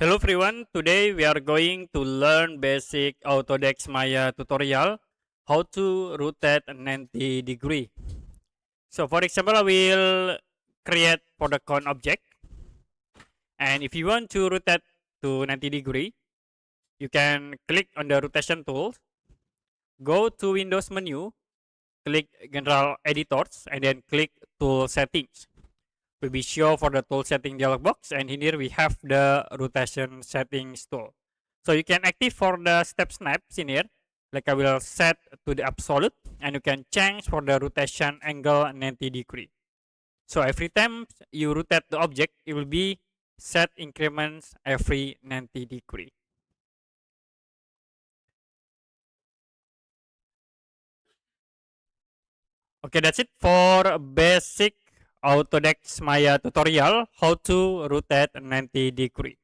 Hello everyone, today we are going to learn basic Autodesk Maya tutorial how to rotate 90 degree. So for example, I will create polygon object, and if you want to rotate to 90 degree, you can click on the rotation tool, go to Windows menu, click General Editors, and then click Tool Settings. Will be show for the tool setting dialog box, and in here we have the rotation settings tool. So you can active for the step snaps in here, like I will set to the absolute, and you can change for the rotation angle 90 degree. So every time you rotate the object, it will be set increments every 90 degree. Okay, that's it for basic Autodesk Maya tutorial how to rotate 90 degree.